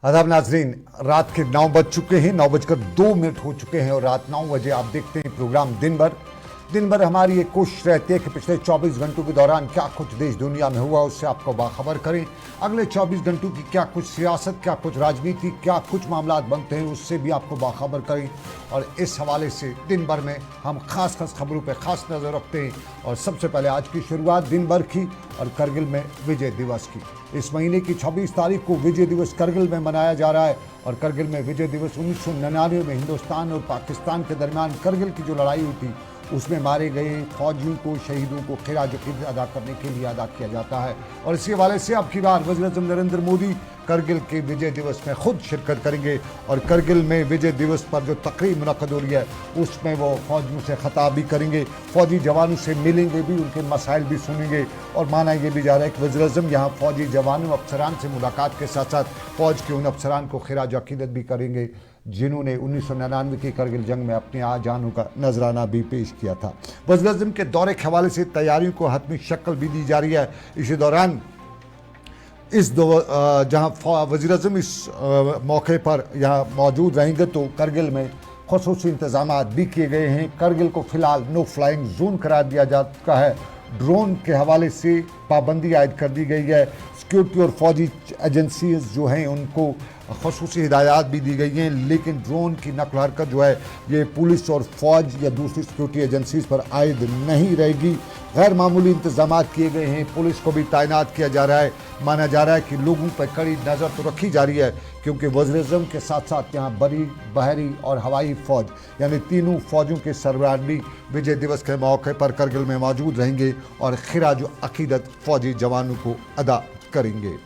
आदाब नाजरीन, रात के 9 बज चुके हैं, 9:02 हो चुके हैं और रात 9 बजे आप देखते हैं प्रोग्राम दिन भर हमारी ये कोशिश रहती है कि पिछले 24 घंटों के दौरान क्या कुछ देश दुनिया में हुआ उससे आपको बाखबर करें। अगले 24 घंटों की क्या कुछ सियासत, क्या कुछ राजनीति, क्या कुछ मामला बनते हैं उससे भी आपको बाखबर करें। और इस हवाले से दिन भर में हम खास खबरों पर खास नज़र रखते हैं। और सबसे पहले आज की शुरुआत दिन भर की और करगिल में विजय दिवस की। इस महीने की 26 तारीख को विजय दिवस करगिल में मनाया जा रहा है। और करगिल में विजय दिवस 1999 में हिंदुस्तान और पाकिस्तान के दरमियान करगिल की जो लड़ाई हुई थी उसमें मारे गए फौजियों को, शहीदों को खिराज अकीदत अदा करने के लिए अदा किया जाता है। और इसी हवाले से अब की बार वज़ीर-ए-आज़म नरेंद्र मोदी करगिल के विजय दिवस में खुद शिरकत करेंगे। और करगिल में विजय दिवस पर जो तकरीब मुनक़्क़द हो रही है उसमें वो फौजियों से ख़िताब भी करेंगे, फौजी जवानों से मिलेंगे भी, उनके मसाइल भी सुनेंगे। और माना यह भी जा रहा है कि वज़ीर-ए-आज़म यहाँ फौजी जवानों अफसरान से मुलाकात के साथ साथ फौज के उन अफसरान को खिराज अकीदत भी करेंगे जिन्होंने 1999 की करगिल जंग में अपने जानों का नजराना भी पेश किया था। वज़ीर-ए-आज़म के दौरे के हवाले से तैयारियों को हतमी शक्ल भी दी जा रही है। इसी दौरान जहाँ वज़ीर-ए-आज़म इस मौके पर यहाँ मौजूद रहेंगे तो करगिल में ख़ुसूसी इंतज़ाम भी किए गए हैं। करगिल को फ़िलहाल नो फ्लाइंग जोन करार दिया जा चुका है। ड्रोन के हवाले से पाबंदी आयद कर दी गई है। सिक्योरिटी और फौजी एजेंसीज जो हैं उनको ख़ुसूसी हिदायत भी दी गई हैं, लेकिन ड्रोन की नकल हरकत जो है ये पुलिस और फौज या दूसरी सिक्योरिटी एजेंसीज पर आयद नहीं रहेगी। गैर मामूली इंतजाम किए गए हैं, पुलिस को भी तैनात किया जा रहा है। माना जा रहा है कि लोगों पर कड़ी नज़र तो रखी जा रही है क्योंकि वज़ीर-ए-आज़म के साथ साथ यहाँ बरी, बहरी और हवाई फ़ौज यानी तीनों फ़ौजों के सरबराह भी विजय दिवस के मौके पर करगिल में मौजूद रहेंगे और खिराज अकीदत फ़ौजी जवानों को अदा करेंगे।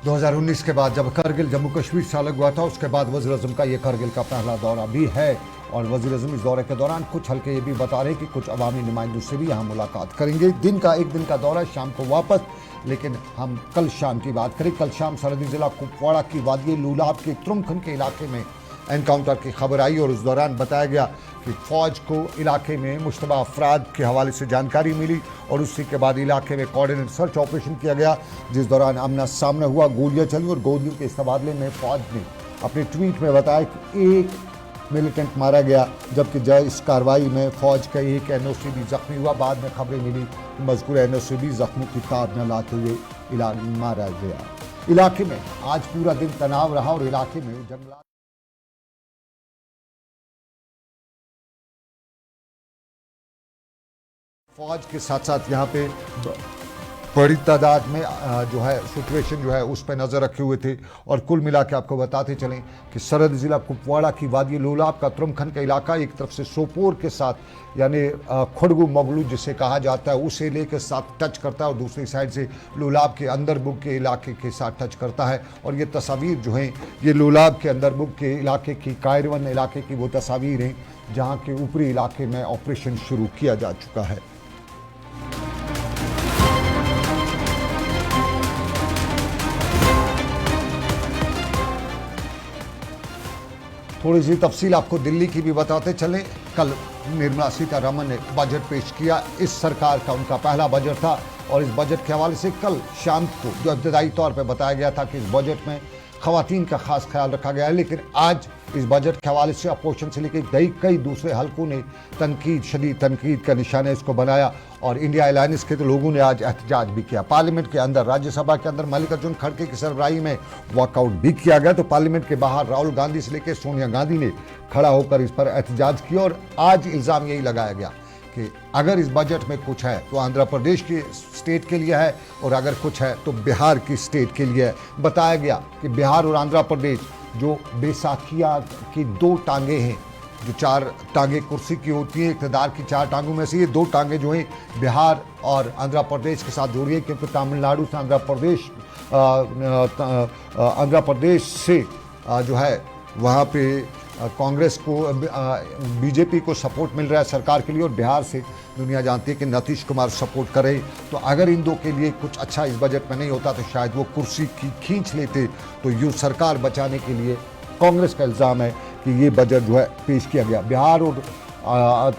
दो 2019 के बाद जब करगिल जम्मू कश्मीर से अलग हुआ था उसके बाद वज़ीर-ए-आज़म का ये करगिल का पहला दौरा भी है। और वज़ीर-ए-आज़म इस दौरे के दौरान कुछ हल्के ये भी बता रहे हैं कि कुछ अवामी नुमाइंदों से भी यहाँ मुलाकात करेंगे। एक दिन का दौरा, शाम को वापस। लेकिन हम कल शाम की बात करें, कल शाम सरहदी ज़िला कुपवाड़ा की वादी लूलाब के तुरमखन के इलाके में एनकाउंटर की खबर आई और उस दौरान बताया गया कि फ़ौज को इलाके में मुश्तबा अफराद के हवाले से जानकारी मिली और उसी के बाद इलाके में कोऑर्डिनेट सर्च ऑपरेशन किया गया जिस दौरान आमना सामना हुआ, गोलियां चली और गोलियों के इस तबादले में फ़ौज ने अपने ट्वीट में बताया कि एक मिलिटेंट मारा गया जबकि इस कार्रवाई में फ़ौज का एक NOC भी ज़ख्मी हुआ। बाद में खबरें मिली कि मज़कूर NOC भी ज़ख्मों की ताब न लाते हुए मारा गया। इलाके में आज पूरा दिन तनाव रहा और इलाके में जंगलात फौज के साथ साथ यहाँ पे बड़ी तादाद में जो है सिचुएशन जो है उस पर नज़र रखे हुए थे। और कुल मिला के आपको बताते चलें कि सरहदी ज़िला कुपवाड़ा की वादी लोलाब का तुरमखन का इलाका एक तरफ से सोपोर के साथ यानी खुड़गू मगलू जिसे कहा जाता है उस एरिए के साथ टच करता है और दूसरी साइड से लोलाब के अंदरबुग के इलाके के साथ टच करता है। और ये तस्वीर जो हैं ये लोलाब के अंदरबुग के इलाके की, कायरवन इलाके की वो तस्वीर हैं जहाँ के ऊपरी इलाके में ऑपरेशन शुरू किया जा चुका है। थोड़ी सी तफसील आपको दिल्ली की भी बताते चलें। कल निर्मला सीतारमण ने बजट पेश किया। इस सरकार का उनका पहला बजट था और इस बजट के हवाले से कल शाम को जो इब्तदाई तौर पर बताया गया था कि इस बजट में ख़वातीन का खास ख्याल रखा गया है, लेकिन आज इस बजट के हवाले से अपोजिशन से लेकर कई दूसरे हलकों ने शदीद तनकीद का निशाना इसको बनाया। और इंडिया अलायंस के तो लोगों ने आज एहतजाज भी किया। पार्लियामेंट के अंदर, राज्यसभा के अंदर मल्लिकार्जुन खड़गे की सरबराही में वॉकआउट भी किया गया तो पार्लियामेंट के बाहर राहुल गांधी से लेकर सोनिया गांधी ने खड़ा होकर इस पर एहतजाज किया। और आज इल्ज़ाम यही लगाया गया कि अगर इस बजट में कुछ है तो आंध्र प्रदेश की स्टेट के लिए है और अगर कुछ है तो बिहार की स्टेट के लिए है। बताया गया कि बिहार और आंध्र प्रदेश जो बैसाखिया की दो टांगे हैं, जो चार टांगे कुर्सी की होती हैं, इक़्तिदार की चार टांगों में से ये दो टांगे जो हैं बिहार और आंध्र प्रदेश के साथ जुड़ी है क्योंकि तमिलनाडु से आंध्र प्रदेश से जो है वहाँ पे कांग्रेस को, बीजेपी को सपोर्ट मिल रहा है सरकार के लिए और बिहार से दुनिया जानती है कि नीतीश कुमार सपोर्ट करे। तो अगर इन दो के लिए कुछ अच्छा इस बजट में नहीं होता तो शायद वो कुर्सी की खींच लेते। तो यूँ सरकार बचाने के लिए कांग्रेस का इल्ज़ाम है कि ये बजट जो है पेश किया गया। बिहार और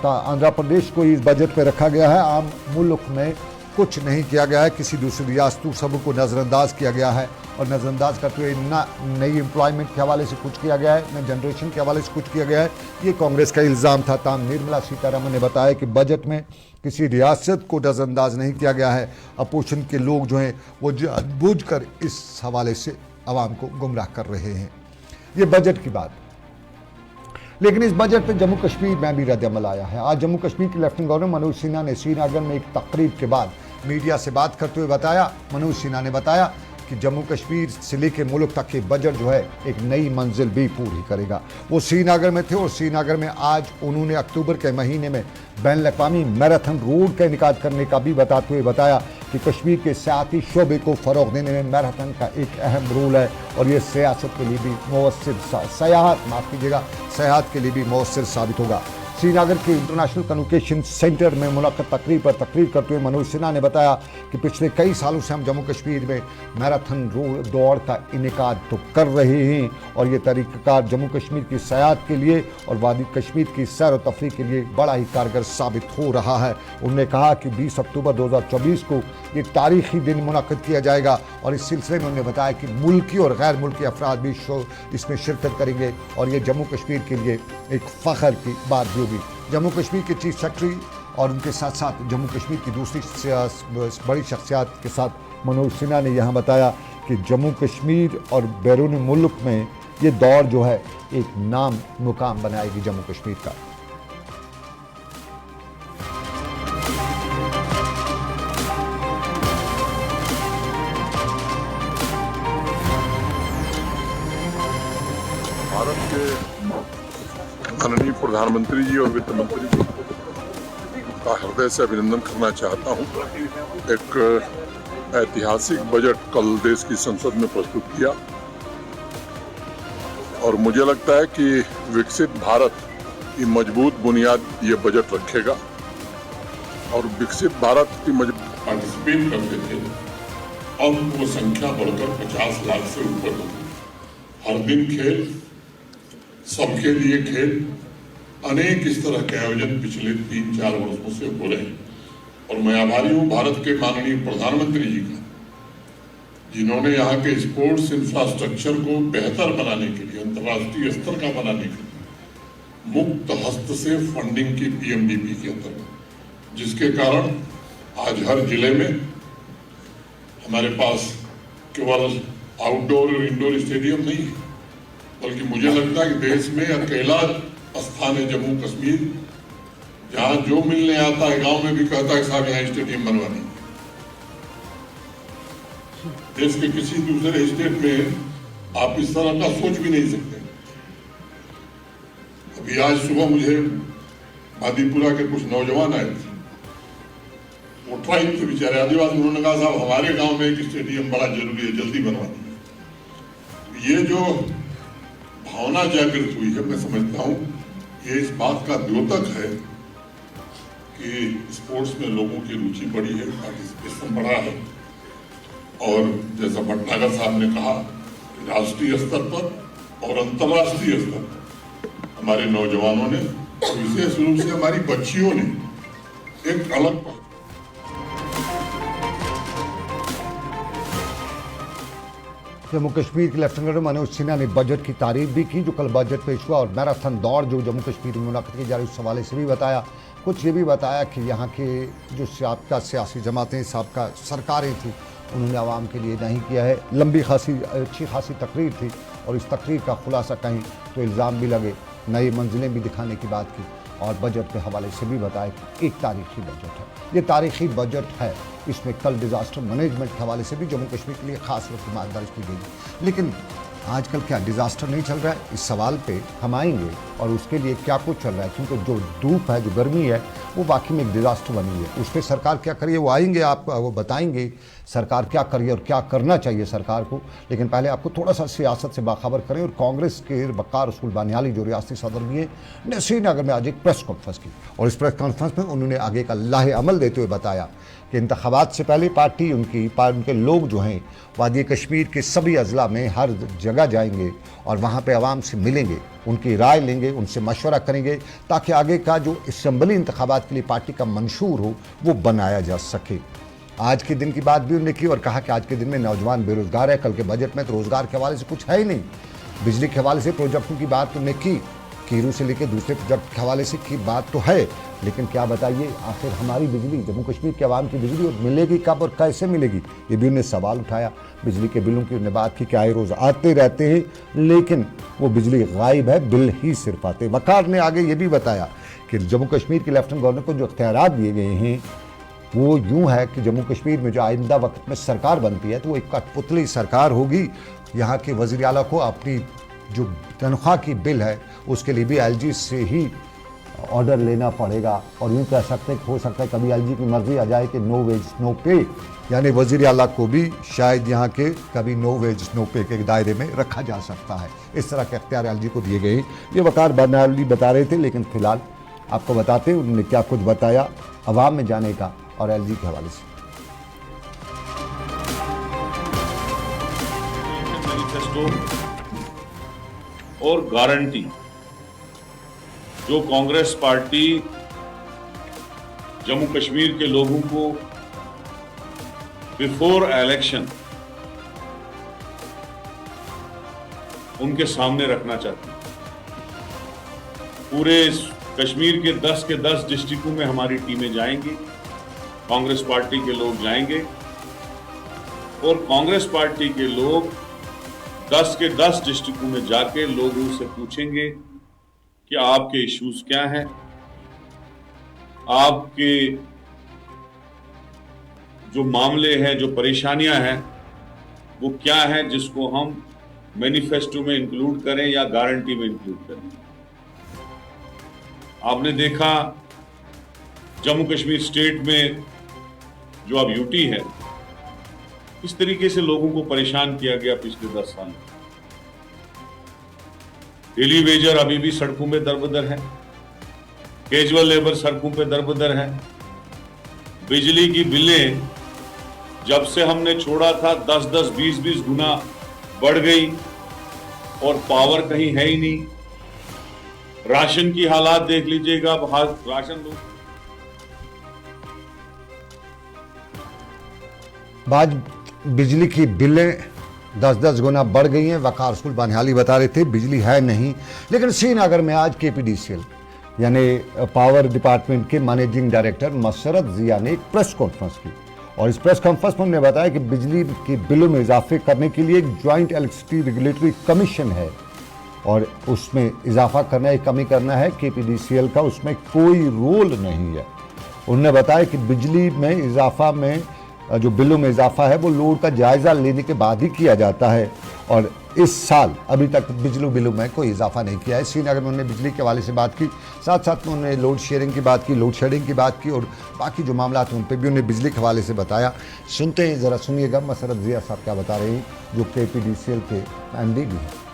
आंध्र प्रदेश को इस बजट पे रखा गया है। आम मुल्क में कुछ नहीं किया गया है, किसी दूसरी रियासतों सबको नज़रअंदाज किया गया है और नज़रअंदाज करते हुए ना नई एम्प्लॉयमेंट के हवाले से कुछ किया गया है, न जनरेशन के हवाले से कुछ किया गया है। ये कांग्रेस का इल्ज़ाम था। ताम निर्मला सीतारमण ने बताया कि बजट में किसी रियासत को नज़रअंदाज नहीं किया गया है। अपोजिशन के लोग जो हैं वो जानबूझकर इस हवाले से आवाम को गुमराह कर रहे हैं। ये बजट की बात। लेकिन इस बजट पे जम्मू कश्मीर में भी रद्द-ए-अमल आया है। आज जम्मू कश्मीर के लेफ्टिनेंट गवर्नर मनोज सिन्हा ने श्रीनगर में एक तकरीब के बाद मीडिया से बात करते हुए बताया, मनोज सिन्हा ने बताया कि जम्मू कश्मीर से लेकर मुल्क तक के बजट जो है एक नई मंजिल भी पूरी करेगा। वो श्रीनगर में थे और श्रीनगर में आज उन्होंने अक्टूबर के महीने में बैनुल-अक़वामी मैराथन रोड का इनेकाद करने का भी बताते हुए बताया कि कश्मीर के सियासी शोबे को फ़रोग़ देने में मैराथन का एक अहम रोल है और ये सियासत के लिए भी मौसर सयाहत के लिए भी मौसर साबित होगा। श्रीनगर के इंटरनेशनल कम्युनिकेशन सेंटर में मुनक़्क़द तकरीब पर तकरीर करते हुए मनोज सिन्हा ने बताया कि पिछले कई सालों से हम जम्मू कश्मीर में मैराथन दौड़ का इनेकाद तो कर रहे हैं और ये तरीक़ाकार जम्मू कश्मीर की सयाहत के लिए और वादी कश्मीर की सैर व तफरीह के लिए बड़ा ही कारगर साबित हो रहा है। उन्होंने कहा कि 20 अक्टूबर 2024 को ये तारीख़ी दिन मुनक़्क़द किया जाएगा और इस सिलसिले में उन्होंने बताया कि मुल्की और गैर मुल्की अफराद भी इसमें शिरकत करेंगे और ये जम्मू कश्मीर के लिए एक फ़ख्र की बात भी होगी। जम्मू कश्मीर के चीफ सेक्रेटरी और उनके साथ साथ जम्मू कश्मीर की दूसरी बड़ी शख्सियात के साथ मनोज सिन्हा ने यहाँ बताया कि जम्मू कश्मीर और बैरून मुल्क में ये दौड़ जो है एक नाम मुकाम बनाएगी जम्मू कश्मीर का। भारत के माननीय प्रधानमंत्री जी और वित्त मंत्री जी का हृदय से अभिनंदन करना चाहता हूं। एक ऐतिहासिक बजट कल देश की संसद में प्रस्तुत किया और मुझे लगता है कि विकसित भारत की मजबूत बुनियाद ये बजट रखेगा और विकसित भारत की मजबूत पार्टिसिपेट करते थे अब वो संख्या बढ़कर 50 लाख से ऊपर हो। हर दिन खेल, सबके लिए खेल, अनेक इस तरह के आयोजन पिछले 3-4 वर्षों से हो रहे हैं और मैं आभारी हूँ भारत के माननीय प्रधानमंत्री जी का, जिन्होंने यहाँ के स्पोर्ट्स इंफ्रास्ट्रक्चर को बेहतर बनाने के लिए, अंतर्राष्ट्रीय स्तर का बनाने के लिए मुक्त हस्त से फंडिंग की पीएमडीपी के अंतर्गत, जिसके कारण आज हर जिले में हमारे पास केवल आउटडोर और इंडोर स्टेडियम नहीं है, बल्कि मुझे लगता है कि देश में अकेला स्थान है जम्मू कश्मीर जहां जो मिलने आता है गांव में भी कहता है साहब यहाँ स्टेडियम बनवानी। देश के किसी दूसरे स्टेट में आप इस तरह का सोच भी नहीं सकते। अभी आज सुबह मुझे बादीपुरा के कुछ नौजवान आए थे, वो ट्राइब थे बेचारे आदिवासी, उन्होंने कहा साहब हमारे गांव में एक स्टेडियम बड़ा जरूरी है, जल्दी बनवानी। ये जो भावना जागृत हुई है, मैं समझता हूँ ये इस बात का द्योतक है कि स्पोर्ट्स में लोगों की रुचि बढ़ी है, पार्टिसिपेशन बढ़ा है और जैसा भटनागर साहब ने कहा राष्ट्रीय स्तर पर और अंतर्राष्ट्रीय स्तर पर हमारे नौजवानों ने और विशेष रूप से हमारी बच्चियों ने एक अलग जम्मू कश्मीर के लेफ्टिनेंट गवर्नर मनोज सिन्हा ने बजट की तारीफ भी की जो कल बजट पेश हुआ और मैराथन दौड़ जो जम्मू कश्मीर में मुनक़्क़द की जा रही उस हवाले से भी बताया। कुछ ये भी बताया कि यहाँ के जो साबका सियासी जमातें, साबका सरकारें थी, उन्होंने आवाम के लिए नहीं किया है। लंबी अच्छी खासी तकरीर थी और इस तकरीर का खुलासा कहीं तो इल्ज़ाम भी लगे, नई मंजिलें भी दिखाने की बात की और बजट के हवाले से भी बताया कि एक तारीख़ी बजट है। ये तारीख़ी बजट है, इसमें कल डिज़ास्टर मैनेजमेंट के हवाले से भी जम्मू कश्मीर के लिए ख़ास रकूमात दर्ज की गई। लेकिन आजकल क्या डिज़ास्टर नहीं चल रहा है, इस सवाल पे हम आएंगे और उसके लिए क्या कुछ चल रहा है, क्योंकि जो धूप है, जो गर्मी है, वो वाकई में एक डिज़ास्टर बनी है। उस पर सरकार क्या करिए वो आएंगे, आप वो बताएंगे सरकार क्या करिए और क्या करना चाहिए सरकार को। लेकिन पहले आपको थोड़ा सा सियासत से बाखबर करें और कांग्रेस के वक़ार रसूल बानियाली जो रियासती सदर भी हैं ने श्रीनगर में आज एक प्रेस कॉन्फ्रेंस की और इस प्रेस कॉन्फ्रेंस में उन्होंने आगे का लाहे अमल देते हुए बताया कि इंतखाबात से पहले पार्टी उनके लोग जो हैं वादी कश्मीर के सभी अजला में हर जगह जाएंगे और वहाँ पे आवाम से मिलेंगे, उनकी राय लेंगे, उनसे मशवरा करेंगे ताकि आगे का जो असम्बली इंतखाबात के लिए पार्टी का मंशूर हो वो बनाया जा सके। आज के दिन की बात भी उन्होंने की और कहा कि आज के दिन में नौजवान बेरोजगार है, कल के बजट में तो रोजगार के हवाले से कुछ है ही नहीं। बिजली के हवाले से प्रोजेक्टों की बात उन्होंने की, कीरू से लेकर दूसरे प्रोजेक्ट के हवाले से की बात तो है, लेकिन क्या बताइए आखिर हमारी बिजली, जम्मू कश्मीर के आवाम की बिजली और मिलेगी कब और कैसे मिलेगी, ये भी उन्होंने सवाल उठाया। बिजली के बिलों की उन्होंने बात की कि आए रोज़ आते रहते हैं लेकिन वो बिजली गायब है, बिल ही सिर्फ आते। वकार ने आगे ये भी बताया कि जम्मू कश्मीर के लेफ्टिनेंट गवर्नर को जो अख्तियारात दिए गए हैं वो यूँ है कि जम्मू कश्मीर में जो आइंदा वक्त में सरकार बनती है तो वो एक कठपुतली सरकार होगी। यहाँ के वज़ीर आला को अपनी जो तनख्वाह की बिल है उसके लिए भी एलजी से ही ऑर्डर लेना पड़ेगा और यूँ कह सकते हो सकता है कभी एलजी की मर्जी आ जाए कि नो वेज नो पे, यानी वज़ीर आला को भी शायद यहाँ के कभी नो वेज नो पे के दायरे में रखा जा सकता है। इस तरह के अख्तियार एलजी को दिए गए। ये वकार बरनाली बता रहे थे, लेकिन फिलहाल आपको बताते हैं उन्होंने क्या कुछ बताया अवाम में जाने का और एलजी के हवाले से। और गारंटी जो कांग्रेस पार्टी जम्मू कश्मीर के लोगों को बिफोर इलेक्शन उनके सामने रखना चाहती है। पूरे कश्मीर के 10 के 10 डिस्ट्रिक्टों में हमारी टीमें जाएंगी, कांग्रेस पार्टी के लोग जाएंगे और कांग्रेस पार्टी के लोग 10 के 10 डिस्ट्रिक्टों में जाके लोगों से पूछेंगे कि आपके इश्यूज क्या हैं, आपके जो मामले हैं, जो परेशानियां हैं वो क्या हैं जिसको हम मैनिफेस्टो में इंक्लूड करें या गारंटी में इंक्लूड करें। आपने देखा जम्मू कश्मीर स्टेट में जो अब यूटी है, इस तरीके से लोगों को परेशान किया गया पिछले 10 साल में। डेली वेजर अभी भी सड़कों पे दरबदर है, कैजुअल लेबर सड़कों पे दरबदर है, बिजली की बिलें जब से हमने छोड़ा था 10-10, 20-20 गुना बढ़ गई और पावर कहीं है ही नहीं। राशन की हालात देख लीजिएगा, अब राशन लोग आज बिजली की बिलें 10-10 गुना बढ़ गई हैं। वकार स्कूल बनिहाली बता रहे थे बिजली है नहीं, लेकिन श्रीनगर में आज केपीडीसीएल यानी पावर डिपार्टमेंट के मैनेजिंग डायरेक्टर मसरत जिया ने एक प्रेस कॉन्फ्रेंस की और इस प्रेस कॉन्फ्रेंस में उन्होंने बताया कि बिजली के बिलों में इजाफे करने के लिए एक ज्वाइंट इलेक्ट्रिसिटी रेगुलेटरी कमीशन है और उसमें इजाफा करना है, कमी करना है। केपीडीसीएल का उसमें कोई रोल नहीं है। उन्होंने बताया कि बिजली में इजाफा में जो बिलों में इजाफा है वो लोड का जायज़ा लेने के बाद ही किया जाता है और इस साल अभी तक बिजली बिलों में कोई इजाफा नहीं किया है। श्रीनगर में उन्होंने बिजली के हवाले से बात की, साथ साथ में उन्होंने लोड शेयरिंग की बात की, लोड शेडिंग की बात की और बाकी जो मामला थे उन पर भी उन्होंने बिजली के हवाले से बताया। सुनते हैं, ज़रा सुनिएगा मसरत जिया साहब क्या बता रहे हैं जो केपीडीसीएल के एमडी भी हैं।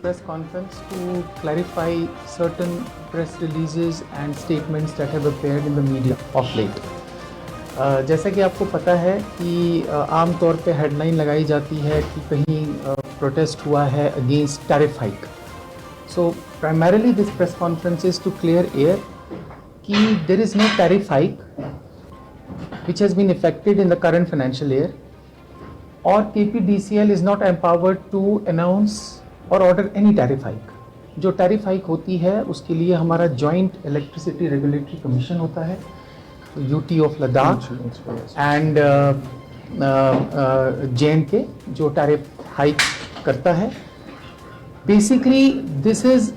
Press conference to clarify certain press releases and statements that have appeared in the media of late. जैसा कि आपको पता है कि आम तौर पे हेडलाइन लगाई जाती है कि कहीं प्रोटेस्ट हुआ है against tariff hike. So primarily this press conference is to clear air कि there is no tariff hike which has been effected in the current financial year or KPDCL is not empowered to announce और order any tariff hike. जो tariff hike होती है उसके लिए हमारा joint electricity regulatory commission होता है, UT of Ladakh and JNK जो टैरिफ हाइक करता है। Basically this is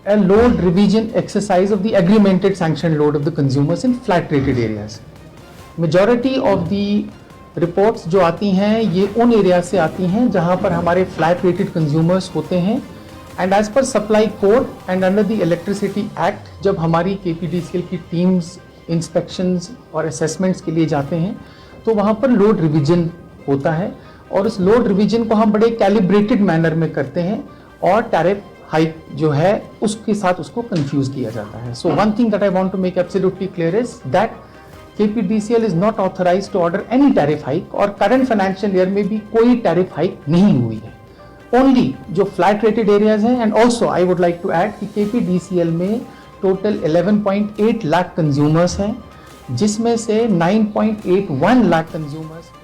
a load revision exercise of the agreemented sanctioned load of the consumers in flat rated areas. Majority of the reports जो आती हैं ये उन एरिया से आती हैं जहां पर हमारे फ्लैट रेटेड कंज्यूमर्स होते हैं and as per supply code and under the electricity act जब हमारी केपीडीसीएल की टीम्स इंस्पेक्शंस और असेसमेंट्स के लिए जाते हैं तो वहां पर लोड रिवीजन होता है और उस लोड रिवीजन को हम बड़े कैलिब्रेटेड मैनर में करते हैं और टैरिफ हाइक जो है उसके साथ उसको कंफ्यूज किया जाता है. So one thing that I want to make absolutely clear is that KPDCL is not authorised to order any tariff hike और करंट फाइनेंशियल ईयर में भी कोई टैरिफ हाइक नहीं हुई है. ओनली जो फ्लैट रेटेड एरियाज हैं. And also I would like to add कि KPDCL में टोटल 11.8 लाख कंज्यूमर्स हैं, जिसमें से 9.81 लाख कंज्यूमर्स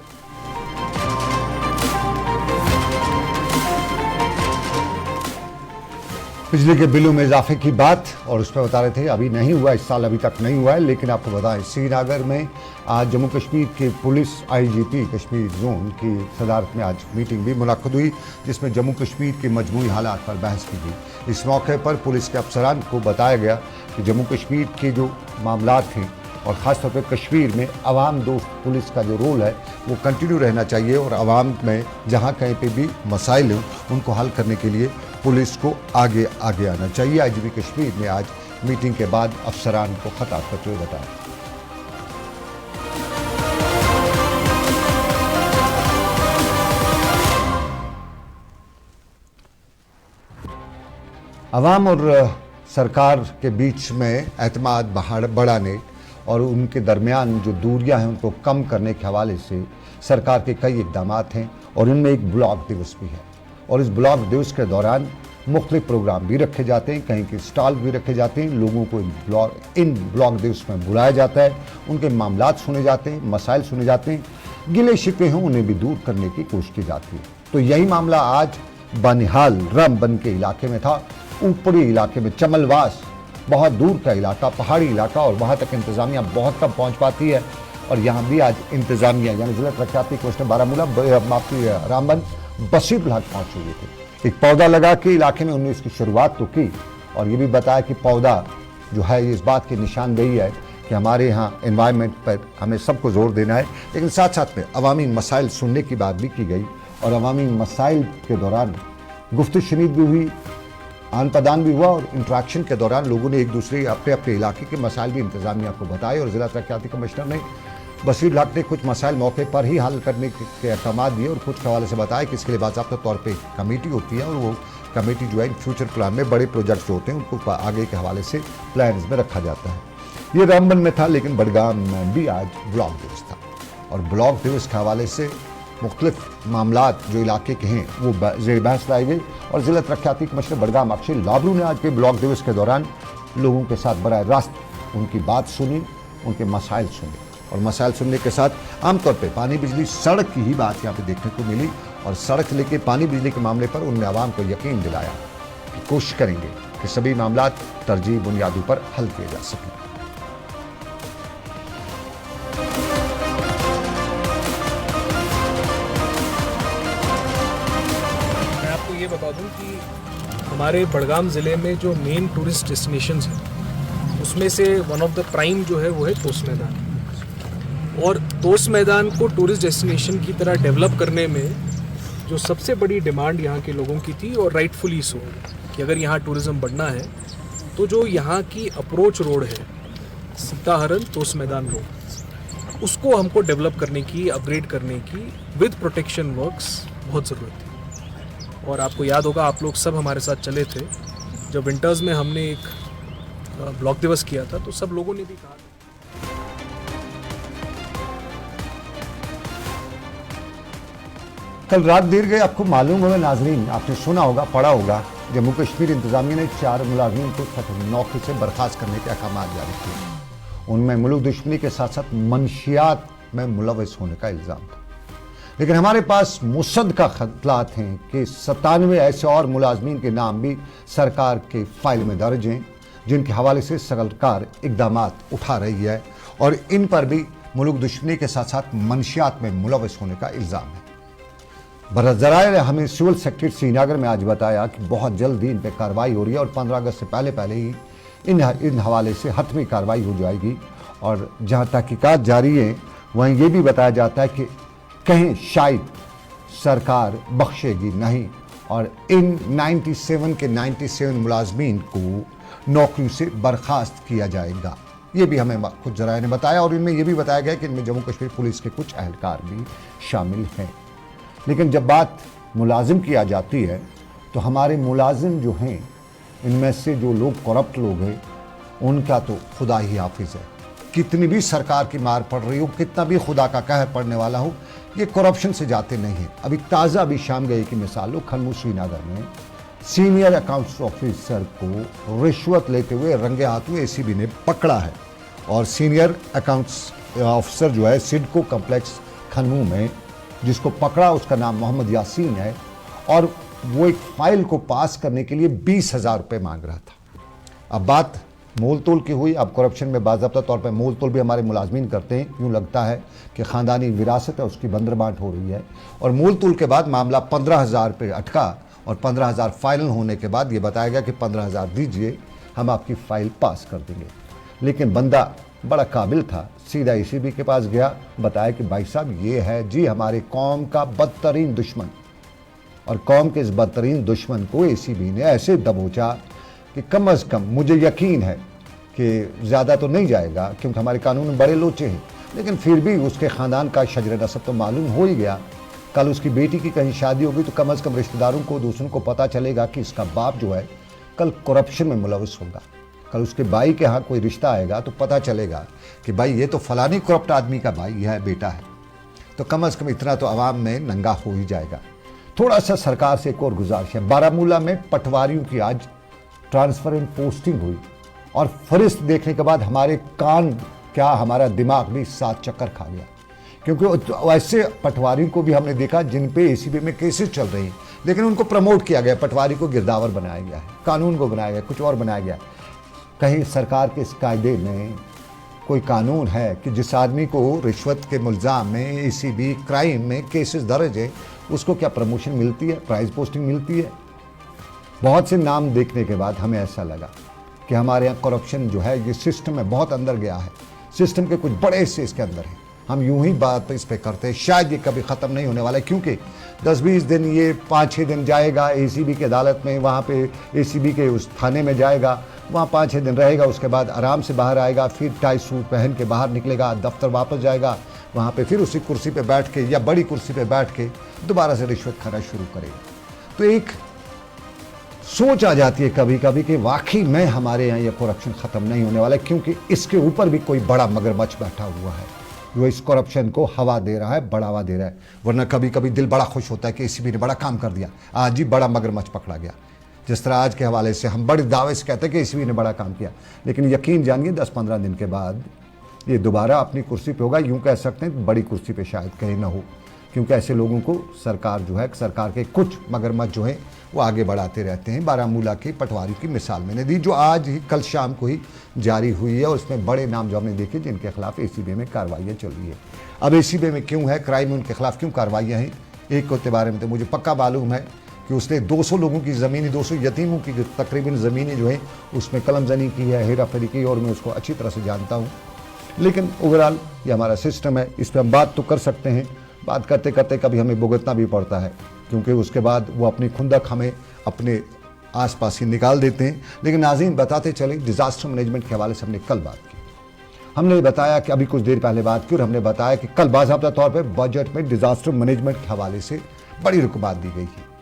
बिजली के बिलों में इजाफे की बात, और उस पर बता रहे थे अभी नहीं हुआ, इस साल अभी तक नहीं हुआ है. लेकिन आपको बताएं श्रीनगर में आज जम्मू कश्मीर के पुलिस IGP कश्मीर जोन की सदारत में आज मीटिंग भी मुनक्कद हुई, जिसमें जम्मू कश्मीर के मजमूई हालात पर बहस की गई. इस मौके पर पुलिस के अफसरान को बताया गया कि जम्मू कश्मीर के जो मामलात हैं और ख़ासतौर पर कश्मीर में अवाम दोस्त पुलिस का जो रोल है वो कंटिन्यू रहना चाहिए, और अवाम में जहाँ कहीं पे भी मसाइल हों उनको हल करने के लिए पुलिस को आगे आगे आना चाहिए. IGP कश्मीर ने आज मीटिंग के बाद अफसरान को खताब करते हुए बताया. अवाम और सरकार के बीच में एतमाद बढ़ाने और उनके दरमियान जो दूरियां हैं उनको कम करने के हवाले से सरकार के कई इकदाम हैं, और इनमें एक ब्लॉक दिवस भी है. और इस ब्लॉक दिवस के दौरान मुख्तलिफ प्रोग्राम भी रखे जाते हैं, कहीं के स्टॉल भी रखे जाते हैं, लोगों को इन ब्लॉक दिवस में बुलाया जाता है, उनके मामलात सुने जाते हैं, मसाइल सुने जाते हैं, गिले शिकवे हों उन्हें भी दूर करने की कोशिश की जाती है. तो यही मामला आज बनिहाल रामबन के इलाके में था. ऊपरी इलाके में चमलवास, बहुत दूर का इलाका, पहाड़ी इलाका, और वहाँ तक इंतज़ामिया बहुत कम पहुँच पाती है. और यहाँ भी आज इंतज़ामिया यानी जिला तरक्याती कोष्ठ बारामूला माफी रामबन बसीर लाख पहुँच चुकी थी. एक पौधा लगा के इलाके में उन्होंने इसकी शुरुआत तो की, और ये भी बताया कि पौधा जो है इस बात की निशानदेही है कि हमारे यहाँ एनवायरनमेंट पर हमें सबको जोर देना है. लेकिन साथ साथ में अवामी मसाइल सुनने की बात भी की गई, और अवामी मसाइल के दौरान गुफ्तगू शनीद भी हुई, आन प्रदान भी हुआ, और इंट्रैक्शन के दौरान लोगों ने एक दूसरे अपने अपने इलाके के मसाइल भी इंतज़ामिया को बताए. और ज़िला तरक्याती कमिश्नर ने बसीर लाख ने कुछ मसाइल मौके पर ही हल करने के अहकाम दिए, और कुछ के हवाले से बताया कि इसके लिए बाज़ाब्ता तौर पे कमेटी होती है, और वो कमेटी जो है फ्यूचर प्लान में बड़े प्रोजेक्ट्स होते हैं उनको आगे के हवाले से प्लान्स में रखा जाता है. ये रामबन में था, लेकिन बडगाम में भी आज ब्लॉक दिवस था, और ब्लॉक दिवस के हवाले से मुख्तलिफ मामलात जो इलाके के हैं वो ज़ेर बहस लाई गई. और ज़िला तरक्याती कमिश्नर बडगाम अक्षय लाबरू ने आज के ब्लॉक दिवस के दौरान लोगों के साथ बराह रास्त उनकी बात सुनी, उनके मसाइल सुने, और मसाइल सुनने के साथ आमतौर पे पानी बिजली सड़क की ही बात यहाँ पे देखने को मिली. और सड़क से लेकर पानी बिजली के मामले पर उन्होंने आवाम को यकीन दिलाया कि कोशिश करेंगे कि सभी मामलात तरजीह बुनियादों पर हल किए जा सकें. मैं आपको ये बता दूं कि हमारे बडगाम ज़िले में जो मेन टूरिस्ट डेस्टिनेशंस हैं उसमें से वन ऑफ द प्राइम जो है वो है तोस मैदान. और तोस मैदान को टूरिस्ट डेस्टिनेशन की तरह डेवलप करने में जो सबसे बड़ी डिमांड यहाँ के लोगों की थी, और राइटफुली सो, कि अगर यहाँ टूरिज़्म बढ़ना है तो जो यहाँ की अप्रोच रोड है सीताहरण तोस मैदान रोड, उसको हमको डेवलप करने की, अपग्रेड करने की विद प्रोटेक्शन वर्क्स बहुत ज़रूरत थी. और आपको याद होगा, आप लोग सब हमारे साथ चले थे जब विंटर्स में हमने एक ब्लॉक दिवस किया था, तो सब लोगों ने भी कहा कल रात देर गए. आपको मालूम होगा नाजरीन, आपने सुना होगा, पढ़ा होगा, जम्मू कश्मीर इंतजामिया ने 4 मुलाजिम को नौकरी से बर्खास्त करने के अहकाम जारी किए. उनमें मुल्क दुश्मनी के साथ साथ मंशियात में मुलविस होने का इल्ज़ाम था. लेकिन हमारे पास मुसद्दका खतलात हैं कि 97 ऐसे और मुलाजमीन के नाम भी सरकार के फाइल में दर्ज हैं, जिनके हवाले से सरकार इकदाम उठा रही है, और इन पर भी मुल्क दुश्मनी के साथ साथ मंशियात में मुलविस होने का इल्ज़ाम है. बरज़राए हमें सिविल सेक्रेटरी श्रीनगर में आज बताया कि बहुत जल्द ही इन पर कार्रवाई हो रही है, और 15 अगस्त से पहले ही इन हवाले से हतमी कार्रवाई हो जाएगी. और जहाँ तहकीकात जारी है वहीं ये भी बताया जाता है कि कहीं शायद सरकार बख्शेगी नहीं, और इन 97 के 97 मुलाजमीन को नौकरी से बर्खास्त किया जाएगा. ये भी हमें खुद जराए ने बताया, और इनमें यह भी बताया गया कि इनमें जम्मू कश्मीर पुलिस के कुछ अहलकार भी शामिल हैं. लेकिन जब बात मुलाजिम की आ जाती है तो हमारे मुलाजिम जो हैं इनमें से जो लोग करप्ट लोग हैं उनका तो खुदा ही हाफिज है। कितनी भी सरकार की मार पड़ रही हो, कितना भी खुदा का कहर पड़ने वाला हो, ये करप्शन से जाते नहीं हैं। अभी ताज़ा अभी शाम गए की मिसाल लो, खन्मू श्रीनगर में सीनियर अकाउंट्स ऑफिसर को रिश्वत लेते हुए रंगे हाथों एसीबी ने पकड़ा है। और सीनियर अकाउंट्स ऑफिसर जो है सिडको कम्प्लेक्स खन्मू में जिसको पकड़ा उसका नाम मोहम्मद यासीन है और वो एक फाइल को पास करने के लिए 20,000 रुपये मांग रहा था। अब बात मोल तोल की हुई। अब करप्शन में बाज़ाब्ता तौर पर मोल तोल भी हमारे मुलाजमीन करते हैं। यूँ लगता है कि ख़ानदानी विरासत है उसकी बंदरबांट हो रही है। और मोल तोल के बाद मामला 15,000 पे अटका और 15,000 फाइनल होने के बाद ये बताया गया कि 15,000 दीजिए, हम आपकी फ़ाइल पास कर देंगे। लेकिन बंदा बड़ा काबिल था, सीधा एसीबी के पास गया, बताया कि भाई साहब ये है जी हमारे कौम का बदतरीन दुश्मन। और कौम के इस बदतरीन दुश्मन को एसीबी ने ऐसे दबोचा कि कम अज़ कम मुझे यकीन है कि ज़्यादा तो नहीं जाएगा क्योंकि हमारे कानून बड़े लोचे हैं, लेकिन फिर भी उसके ख़ानदान का शजर नसब तो मालूम हो ही गया। कल उसकी बेटी की कहीं शादी होगी तो कम से कम रिश्तेदारों को दूसरों को पता चलेगा कि इसका बाप जो है कल करप्शन में मुलविस होगा। कल उसके भाई के यहाँ कोई रिश्ता आएगा तो पता चलेगा कि भाई ये तो फलानी करप्ट आदमी का भाई है, बेटा है। तो कम से कम इतना तो आवाम में नंगा हो ही जाएगा। थोड़ा सा सरकार से एक और गुजारिश है। बारामूला में पटवारियों की आज ट्रांसफर एंड पोस्टिंग हुई और फरिश्त देखने के बाद हमारे कान क्या हमारा दिमाग भी 7 चक्कर खा गया, क्योंकि ऐसे पटवारियों को भी हमने देखा जिन पे एसीबी में केसेस चल रही हैं, लेकिन उनको प्रमोट किया गया, पटवारी को गिरदावर बनाया गया है, कानून को बनाया गया, कुछ और बनाया गया। कहीं सरकार के इस कायदे में कोई कानून है कि जिस आदमी को रिश्वत के मुल्ज़ाम में एसीबी क्राइम में केसेस दर्ज है उसको क्या प्रमोशन मिलती है, प्राइज पोस्टिंग मिलती है? बहुत से नाम देखने के बाद हमें ऐसा लगा कि हमारे यहाँ करप्शन जो है ये सिस्टम में बहुत अंदर गया है। सिस्टम के कुछ बड़े हिस्से इसके अंदर हैं। हम यूं ही बात इस पे करते हैं, शायद ये कभी ख़त्म नहीं होने वाला है, क्योंकि 10-20 दिन ये 5-6 दिन जाएगा एसीबी की अदालत में, वहाँ पे एसीबी के उस थाने में जाएगा, वहाँ 5-6 दिन रहेगा, उसके बाद आराम से बाहर आएगा, फिर टाई सूट पहन के बाहर निकलेगा, दफ्तर वापस जाएगा, वहाँ पे फिर उसी कुर्सी पे बैठ के या बड़ी कुर्सी पे बैठ के दोबारा से रिश्वत खाना शुरू करेगा। तो एक सोच आ जाती है कभी कभी कि वाकई में हमारे यहाँ ये करप्शन ख़त्म नहीं होने वाला है, क्योंकि इसके ऊपर भी कोई बड़ा मगरमच्छ बैठा हुआ है जो इस करप्शन को हवा दे रहा है, बढ़ावा दे रहा है। वरना कभी कभी दिल बड़ा खुश होता है कि एसीबी ने बड़ा काम कर दिया, आज ही बड़ा मगरमच्छ पकड़ा गया। जिस तरह आज के हवाले से हम बड़े दावे से कहते हैं कि एसीबी ने बड़ा काम किया, लेकिन यकीन जानिए 10-15 दिन के बाद ये दोबारा अपनी कुर्सी पे होगा। यूँ कह सकते हैं बड़ी कुर्सी पे शायद कहीं ना हो, क्योंकि ऐसे लोगों को सरकार जो है, सरकार के कुछ मगरमच्छ जो है वो आगे बढ़ाते रहते हैं। बारामूला के पटवारी की मिसाल मैंने दी जो आज ही कल शाम को ही जारी हुई है, और उसमें बड़े नाम जो हमने देखे जिनके खिलाफ एसीबी में कार्रवाइयाँ चल रही है। अब एसीबी में क्यों है क्राइम, उनके खिलाफ क्यों कार्रवाइयाँ हैं, एक के बारे में तो मुझे पक्का मालूम है कि उसने 200 लोगों की ज़मीनी, 200 यतीमों की तकरीबन ज़मीनें जो हैं उसमें कलमजनी की है, हेरा फेरी की, और मैं उसको अच्छी तरह से जानता हूँ। लेकिन ओवरऑल ये हमारा सिस्टम है, इस पर हम बात तो कर सकते हैं, बात करते करते कभी हमें भुगतना भी पड़ता है, क्योंकि उसके बाद वो अपनी खुंदक हमें अपने आसपास ही निकाल देते हैं। लेकिन नाज़रीन बताते चले, डिज़ास्टर मैनेजमेंट के हवाले से हमने कल बात की, हमने बताया कि अभी कुछ देर पहले बात की, और हमने बताया कि कल बाज़ाब्ता तौर पर बजट में डिज़ास्टर मैनेजमेंट के हवाले से बड़ी रुकबात दी गई है।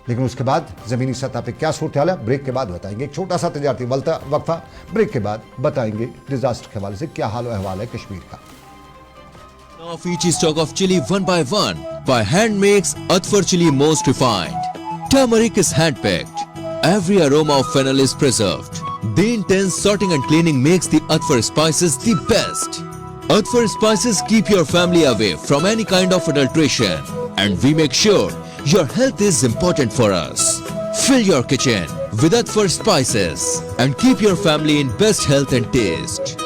लेकिन उसके बाद ज़मीनी सतह पे क्या सूरत हाल है, ब्रेक के बाद बताएंगे। एक छोटा सा तजारती वक्फा, ब्रेक के बाद बताएंगे डिज़ास्टर के हवाले से क्या हाल अहवाल है कश्मीर का। Now Fiji stock of chili one by one by hand makes Atfar chili most refined. Turmeric is hand picked. Every aroma of fennel is preserved. The intense sorting and cleaning makes the Atfar spices the best. Atfar spices keep your family away from any kind of adulteration, and we make sure your health is important for us. Fill your kitchen with Atfar spices and keep your family in best health and taste.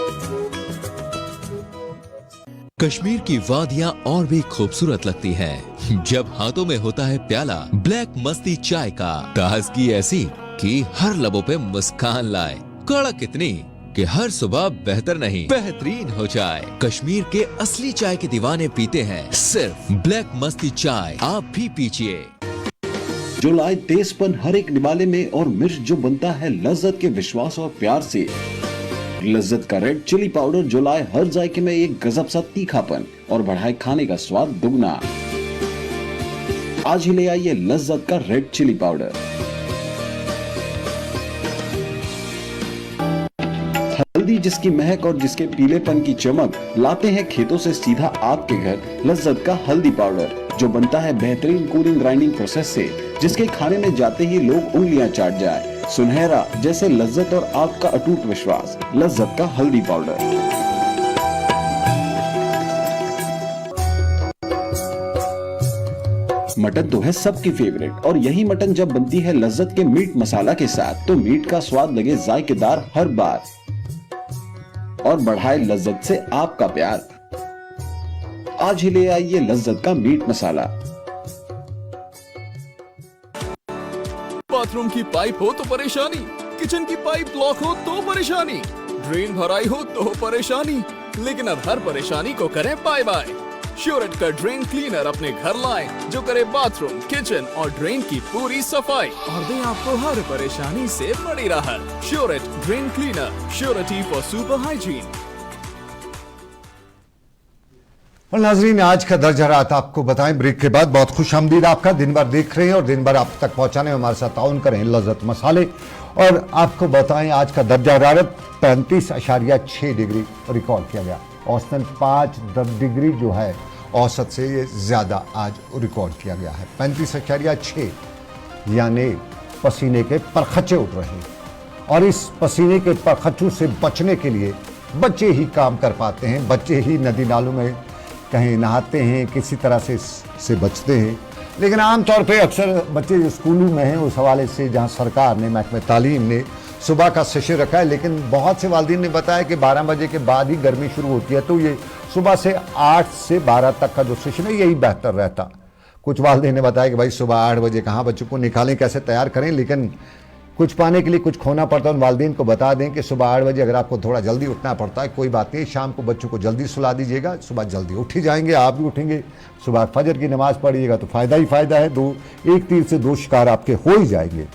Kashmir की वादियां और भी खूबसूरत लगती हैं जब हाथों में होता है प्याला ब्लैक मस्ती चाय का। ताजगी ऐसी कि हर लबों पे मुस्कान लाए, कड़क इतनी कि हर सुबह बेहतर नहीं बेहतरीन हो जाए। कश्मीर के असली चाय के दीवाने पीते हैं सिर्फ ब्लैक मस्ती चाय, आप भी पीजिए। जो लाए तेजपन हर एक निवाले में, और मिर्च जो बनता है लज्जत के विश्वास और प्यार से। लज्जत का रेड चिली पाउडर जो लाए हर जायके में एक गजब सा तीखापन और बढ़ाए खाने का स्वाद दुगना। आज ही ले आइए लज्जत का रेड चिली पाउडर। जिसकी महक और जिसके पीलेपन की चमक लाते हैं खेतों से सीधा आपके घर लज्जत का हल्दी पाउडर, जो बनता है बेहतरीन कूलिंग ग्राइंडिंग प्रोसेस से, जिसके खाने में जाते ही लोग उंगलियां चाट जाए। सुनहरा जैसे लज्जत और आपका अटूट विश्वास, लज्जत का हल्दी पाउडर। मटन तो है सबकी फेवरेट, और यही मटन जब बनती है लज्जत के मीट मसाला के साथ, तो मीट का स्वाद लगे जायकेदार हर बार और बढ़ाए लज्जत से आपका प्यार। आज ही ले आइए लज्जत का मीट मसाला। बाथरूम की पाइप हो तो परेशानी, किचन की पाइप ब्लॉक हो तो परेशानी, ड्रेन भराई हो तो परेशानी, लेकिन अब हर परेशानी को करें बाय बाय। श्योरेट का ड्रेन क्लीनर अपने घर लाएं, जो करे बाथरूम, किचन और ड्रेन की पूरी सफाई और दे आपको हर परेशानी से बड़ी राहत। श्योरेट drain cleaner, surety for super hygiene. और नाजरीन, आज का दर्जा रात आपको बताएं ब्रेक के बाद। बहुत खुश आमदीद आपका, दिन भर देख रहे हैं और दिन भर आप तक पहुंचाने में हमारे साथ ताउन करें लज्जत मसाले। और आपको बताएं आज का दर्जा हरारत 35.6 डिग्री रिकॉर्ड किया गया। औसतन 5 डिग्री जो है औसत से ये ज़्यादा आज रिकॉर्ड किया गया है। 35.6 यानी पसीने के परखच्चे उठ रहे हैं, और इस पसीने के परखच्चों से बचने के लिए बच्चे ही काम कर पाते हैं। बच्चे ही नदी नालों में कहीं नहाते हैं, किसी तरह से बचते हैं। लेकिन आमतौर पे अक्सर बच्चे जो स्कूलों में हैं, उस हवाले से जहाँ सरकार ने, महकमे तालीम ने सुबह का सेशन रखा है, लेकिन बहुत से वालिदैन ने बताया कि 12 बजे के बाद ही गर्मी शुरू होती है, तो ये सुबह से 8 से 12 तक का जो सेशन है यही बेहतर रहता। कुछ वालिदैन ने बताया कि भाई सुबह 8 बजे कहाँ बच्चों को निकालें, कैसे तैयार करें, लेकिन कुछ पाने के लिए कुछ खोना पड़ता है। उन वालिदैन को बता दें कि सुबह 8 बजे अगर आपको थोड़ा जल्दी उठना पड़ता है, कोई बात नहीं, शाम को बच्चों को जल्दी सुला दीजिएगा, सुबह जल्दी उठ ही जाएंगे, आप भी उठेंगे, सुबह फजर की नमाज़ पढ़िएगा तो फ़ायदा ही फ़ायदा है। एक तीर से 2 शिकार आपके हो ही जाएंगे।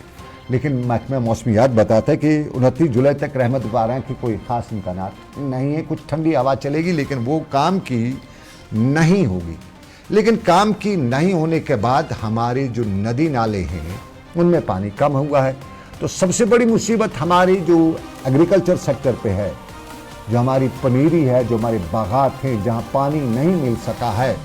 लेकिन महकमा मौसमियात बताता है कि 29 जुलाई तक रहमत बारिश की कोई ख़ास इम्कानात नहीं है। कुछ ठंडी हवा चलेगी, लेकिन वो काम की नहीं होगी। लेकिन काम की नहीं होने के बाद हमारे जो नदी नाले हैं उनमें पानी कम हुआ है। तो सबसे बड़ी मुसीबत हमारी जो एग्रीकल्चर सेक्टर पे है, जो हमारी पनीरी है, जो हमारे बागात हैं, जहाँ पानी नहीं मिल सका है,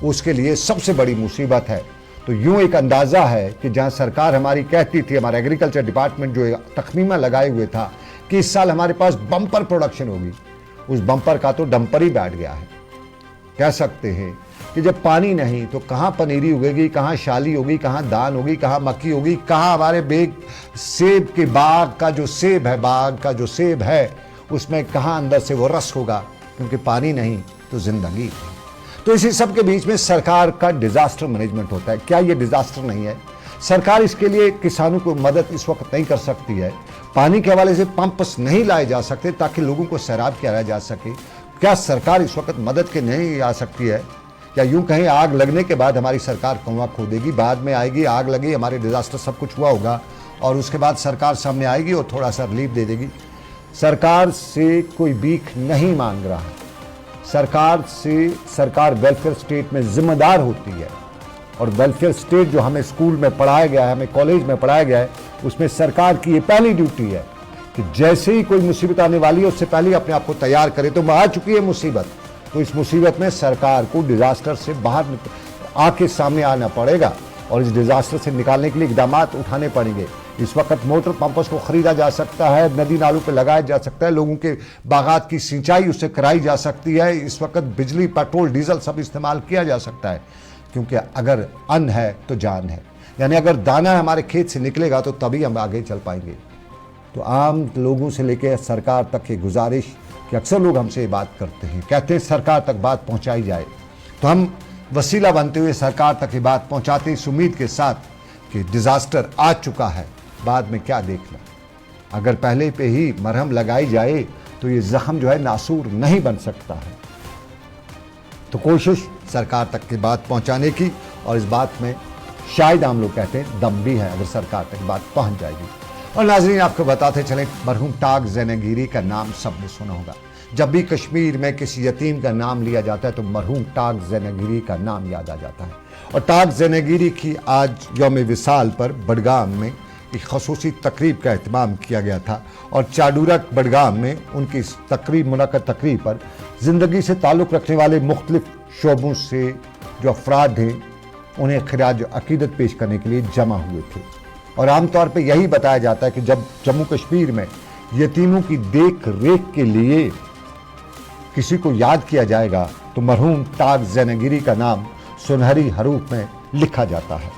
उसके लिए सबसे बड़ी मुसीबत है। तो यूं एक अंदाज़ा है कि जहां सरकार हमारी कहती थी, हमारा एग्रीकल्चर डिपार्टमेंट जो तखमीमा लगाए हुए था कि इस साल हमारे पास बम्पर प्रोडक्शन होगी, उस बम्पर का तो डंपर ही बैठ गया है। कह सकते हैं कि जब पानी नहीं तो कहाँ पनीरी उगेगी, कहाँ शाली होगी, कहाँ दान होगी, कहाँ मक्की होगी, कहाँ हमारे सेब के बाग का जो सेब है उसमें कहाँ अंदर से वो रस होगा, क्योंकि पानी नहीं तो जिंदगी। तो इसी सब के बीच में सरकार का डिजास्टर मैनेजमेंट होता है। क्या ये डिजास्टर नहीं है? सरकार इसके लिए किसानों को मदद इस वक्त नहीं कर सकती है। पानी के हवाले से पंप्स नहीं लाए जा सकते ताकि लोगों को सैराब किया जा सके। क्या सरकार इस वक्त मदद के नहीं आ सकती है? क्या यूं कहीं आग लगने के बाद हमारी सरकार कुआं खोदेगी, बाद में आएगी, आग लगी, हमारे डिजास्टर सब कुछ हुआ होगा, और उसके बाद सरकार सामने आएगी और थोड़ा सा रिलीफ दे देगी? सरकार से कोई भीख नहीं मांग रहा है। सरकार वेलफेयर स्टेट में जिम्मेदार होती है, और वेलफेयर स्टेट जो हमें स्कूल में पढ़ाया गया है, हमें कॉलेज में पढ़ाया गया है, उसमें सरकार की ये पहली ड्यूटी है कि जैसे ही कोई मुसीबत आने वाली है उससे पहले अपने आप को तैयार करे। तो आ चुकी है मुसीबत, तो इस मुसीबत में सरकार को डिजास्टर से बाहर आके सामने आना पड़ेगा, और इस डिजास्टर से निकालने के लिए इकदाम उठाने पड़ेंगे। इस वक्त मोटर पंप्स को खरीदा जा सकता है, नदी नालों पे लगाया जा सकता है, लोगों के बागात की सिंचाई उससे कराई जा सकती है। इस वक्त बिजली, पेट्रोल, डीजल सब इस्तेमाल किया जा सकता है, क्योंकि अगर अन्न है तो जान है। यानी अगर दाना हमारे खेत से निकलेगा तो तभी हम आगे चल पाएंगे। तो आम लोगों से लेकर सरकार तक की गुजारिश कि अक्सर लोग हमसे ये बात करते हैं, कहते हैं सरकार तक बात पहुँचाई जाए, तो हम वसीला बनते हुए सरकार तक ये बात पहुँचाते इस उम्मीद के साथ कि डिजास्टर आ चुका है, बाद में क्या देखना। अगर पहले पे ही मरहम लगाई जाए तो ये जख्म जो है नासूर नहीं बन सकता है। तो कोशिश सरकार तक की बात पहुंचाने की, और इस बात में शायद हम लोग कहते हैं दम भी है, अगर सरकार तक बात पहुंच जाएगी। और नाजरीन, आपको बताते चलें, मरहूम टाग ज़ैनगिरी का नाम सबने सुना होगा। जब भी कश्मीर में किसी यतीम का नाम लिया जाता है तो मरहूम टाग ज़ैनगिरी का नाम याद आ जाता है। और टाग ज़ैनगिरी की आज यौम विसाल पर बडगाम में एक खसूसी तकरीब का एहतमाम किया गया था और चाडूरक बडगाम में उनकी इस मुनक़्क़द तकरीब पर ज़िंदगी से ताल्लुक़ रखने वाले मुख्तलिफ शोबों से जो अफराद हैं उन्हें खिराज अकीदत पेश करने के लिए जमा हुए थे। और आमतौर पर यही बताया जाता है कि जब जम्मू कश्मीर में यतीमों की देख रेख के लिए किसी को याद किया जाएगा तो मरहूम टाग ज़ैनगिरी का नाम सुनहरी हरूफ में लिखा जाता है।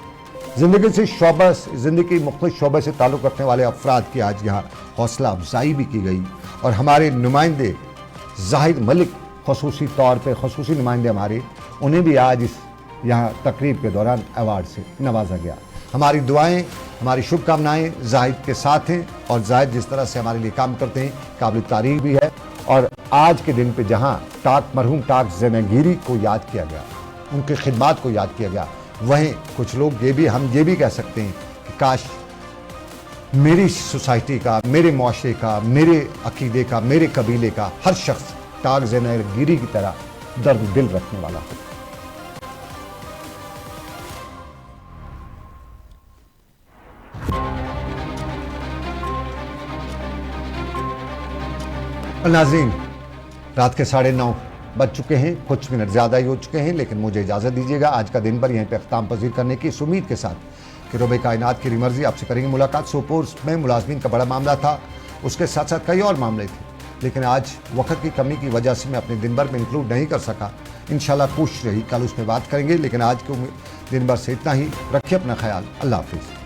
ज़िंदगी की मुख्तलिफ शोबे से ताल्लुक़ रखने वाले अफराद की आज यहाँ हौसला अफजाई भी की गई और हमारे नुमाइंदे जाहिद मलिक खसूसी तौर पर खसूसी नुमाइंदे हमारे, उन्हें भी आज इस यहाँ तकरीब के दौरान अवार्ड से नवाजा गया। हमारी दुआएं, हमारी शुभकामनाएं जाहिद के साथ हैं और जाहिद जिस तरह से हमारे लिए काम करते हैं काबिल तारीफ भी है। और आज के दिन पे जहाँ मरहूम टाग ज़ैनगिरी को याद किया गया, उनकी खिदमात को याद किया गया, वहीं कुछ लोग हम ये भी कह सकते हैं कि काश मेरी सोसाइटी का, मेरे मुआशरे का, मेरे अकीदे का, मेरे कबीले का हर शख्स टाग ज़ैनगिरी की तरह दर्द दिल रखने वाला हो। नाज़रीन, रात के 9:30 बज चुके हैं, कुछ मिनट ज़्यादा ही हो चुके हैं, लेकिन मुझे इजाज़त दीजिएगा आज का दिन भर यहीं पे अख्ताम पजीर करने की इस उम्मीद के साथ कि रब कायनात की मर्जी आपसे करेंगे मुलाकात। सोपोर में मुलाजमीन का बड़ा मामला था, उसके साथ साथ कई और मामले थे, लेकिन आज वक्त की कमी की वजह से मैं अपने दिन भर में इंक्लूड नहीं कर सका। इंशाल्लाह कोशिश रही कल उसमें बात करेंगे, लेकिन आज के दिन भर से इतना ही। रखिए अपना ख्याल। अल्लाह हाफिज़।